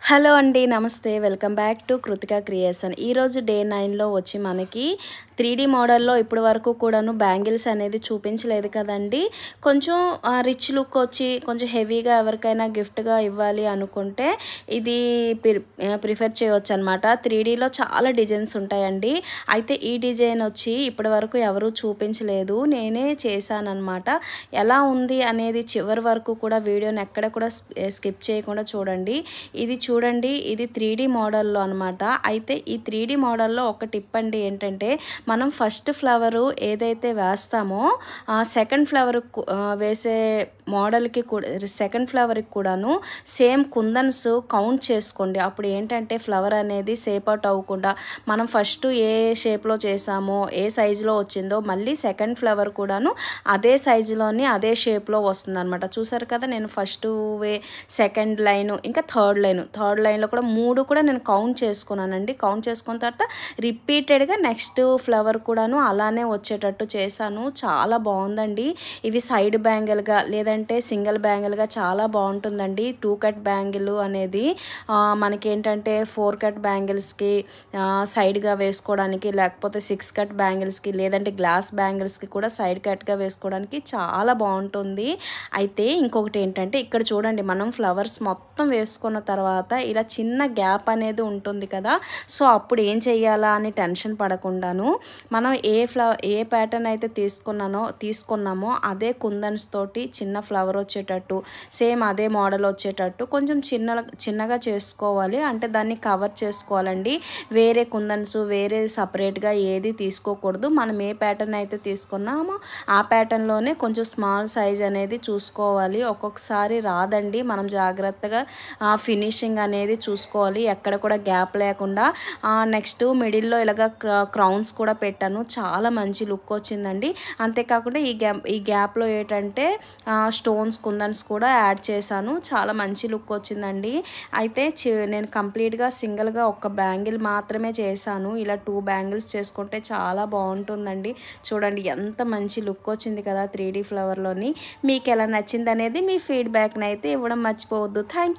Hello అండి, నమస్తే. Welcome back to Kritika creation. ఈరోజు డే 9లో వచ్చి మనకి 3D మోడల్లో ఇప్పటి వరకు కూడాను బ్యాంగిల్స్ అనేది చూపించలేదు కదండి. కొంచెం రిచ్ లుక్ వచ్చి కొంచెం హెవీగా ఎవరికైనా గిఫ్ట్గా ఇవ్వాలి అనుకుంటే ఇది ప్రిఫర్ చేయవచ్చు అనమాట. 3Dలో చాలా డిజైన్స్ ఉంటాయండి. అయితే ఈ డిజైన్ వచ్చి ఇప్పటి వరకు ఎవరూ చూపించలేదు, నేనే చేశానమాట. ఎలా ఉంది అనేది చివరి వరకు కూడా వీడియోని ఎక్కడ కూడా స్కిప్ చేయకుండా చూడండి. ఇది చూడండి, ఇది 3D మోడల్లో అనమాట. అయితే ఈ 3D మోడల్లో ఒక టిప్ అండి ఏంటంటే, మనం ఫస్ట్ ఫ్లవరు ఏదైతే వేస్తామో సెకండ్ ఫ్లవర్ వేసే మోడల్కి కూడా సెకండ్ ఫ్లవర్కి కూడాను సేమ్ కుందన్స్ కౌంట్ చేసుకోండి. అప్పుడు ఏంటంటే ఫ్లవర్ అనేది షేప్ అవుట్ అవ్వకుండా మనం ఫస్ట్ ఏ షేప్లో చేసామో ఏ సైజులో వచ్చిందో మళ్ళీ సెకండ్ ఫ్లవర్ కూడాను అదే సైజులోని అదే షేప్లో వస్తుంది అనమాట. చూసారు కదా, నేను ఫస్ట్ సెకండ్ లైన్ ఇంకా థర్డ్ లైన్లో కూడా 3 కూడా నేను కౌంట్ చేసుకున్నానండి. కౌంట్ చేసుకున్న తర్వాత రిపీటెడ్గా నెక్స్ట్ ఫ్లవర్ కూడాను అలానే వచ్చేటట్టు చేశాను. చాలా బాగుందండి. ఇవి సైడ్ బ్యాంగిల్గా లేదంటే సింగిల్ బ్యాంగిల్గా చాలా బాగుంటుందండి. 2 కట్ బ్యాంగిల్ అనేది మనకేంటంటే 4 కట్ బ్యాంగిల్స్కి సైడ్గా వేసుకోవడానికి, లేకపోతే 6 కట్ బ్యాంగిల్స్కి, లేదంటే గ్లాస్ బ్యాంగిల్స్కి కూడా సైడ్ కట్గా వేసుకోవడానికి చాలా బాగుంటుంది. అయితే ఇంకొకటి ఏంటంటే, ఇక్కడ చూడండి, మనం ఫ్లవర్స్ మొత్తం వేసుకున్న తర్వాత ఇలా చిన్న గ్యాప్ అనేది ఉంటుంది కదా. సో అప్పుడు ఏం చెయ్యాలా అని టెన్షన్ పడకుండాను మనం ఏ ప్యాటర్న్ అయితే తీసుకున్నామో అదే కుందన్స్ తోటి చిన్న ఫ్లవర్ వచ్చేటట్టు, సేమ్ అదే మోడల్ వచ్చేటట్టు కొంచెం చిన్నగా చేసుకోవాలి. అంటే దాన్ని కవర్ చేసుకోవాలండి. వేరే కుందన్స్ వేరే సపరేట్గా ఏది తీసుకోకూడదు. మనం ఏ ప్యాటర్న్ అయితే తీసుకున్నామో ఆ ప్యాటర్న్లోనే కొంచెం స్మాల్ సైజ్ అనేది చూసుకోవాలి. ఒక్కొక్కసారి రాదండి, మనం జాగ్రత్తగా ఫినిషింగ్ అనేది చూసుకోవాలి, ఎక్కడ కూడా గ్యాప్ లేకుండా. నెక్స్ట్ మిడిల్లో ఇలాగ క్రౌన్స్ కూడా పెట్టాను, చాలా మంచి లుక్ వచ్చిందండి. అంతేకాకుండా ఈ గ్యాప్లో ఏంటంటే స్టోన్స్ కుందన్స్ కూడా యాడ్ చేశాను, చాలా మంచి లుక్ వచ్చిందండి. అయితే నేను కంప్లీట్గా సింగిల్గా ఒక బ్యాంగిల్ మాత్రమే చేశాను. ఇలా 2 బ్యాంగిల్స్ చేసుకుంటే చాలా బాగుంటుందండి. చూడండి ఎంత మంచి లుక్ వచ్చింది కదా 3D ఫ్లవర్లోని. మీకు ఎలా నచ్చింది అనేది మీ ఫీడ్బ్యాక్ని అయితే ఇవ్వడం మర్చిపోవద్దు. Thank you.